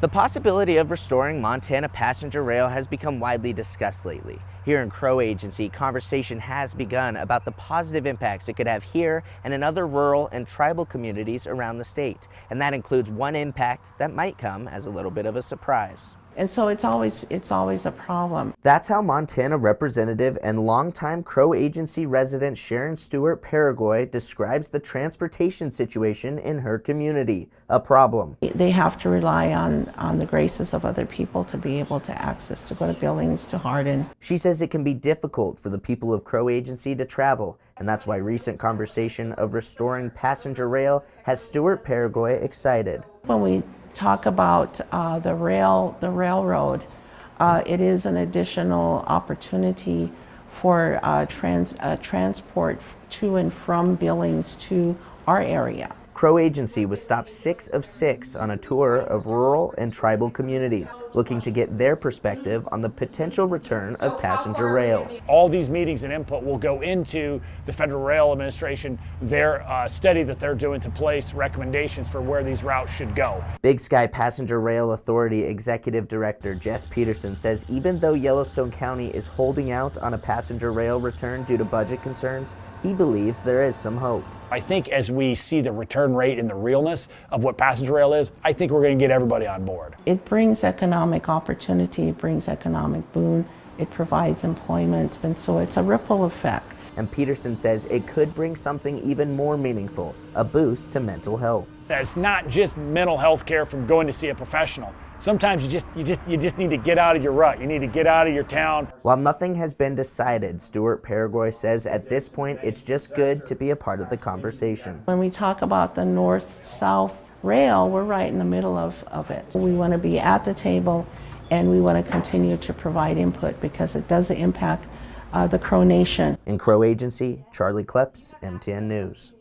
The possibility of restoring Montana passenger rail has become widely discussed lately. Here in Crow Agency, conversation has begun about the positive impacts it could have here and in other rural and tribal communities around the state. And that includes one impact that might come as a little bit of a surprise. And so it's always a problem. That's how Montana representative and longtime Crow Agency resident Sharon Stewart Paraguay describes the transportation situation in her community, a problem. They have to rely on the graces of other people to be able to access, to go to Billings, to Hardin. She says it can be difficult for the people of Crow Agency to travel, and that's why recent conversation of restoring passenger rail has Stewart Paraguay excited. When we talk about the railroad, it is an additional opportunity for transport to and from Billings to our area. Crow Agency was stopped 6 of 6 on a tour of rural and tribal communities, looking to get their perspective on the potential return of passenger rail. All these meetings and input will go into the Federal Rail Administration, their study that they're doing to place recommendations for where these routes should go. Big Sky Passenger Rail Authority Executive Director Jess Peterson says even though Yellowstone County is holding out on a passenger rail return due to budget concerns, he believes there is some hope. I think as we see the return rate and the realness of what passenger rail is, I think we're going to get everybody on board. It brings economic opportunity, it brings economic boon, it provides employment, and so it's a ripple effect. And Peterson says it could bring something even more meaningful, a boost to mental health. It's not just mental health care from going to see a professional. Sometimes you just need to get out of your rut. You need to get out of your town. While nothing has been decided, Stewart Paraguay says at this point it's just good to be a part of the conversation. When we talk about the north-south rail, we're right in the middle of it. We want to be at the table and we want to continue to provide input because it does impact the Crow Nation. In Crow Agency, Charlie Kleps, MTN News.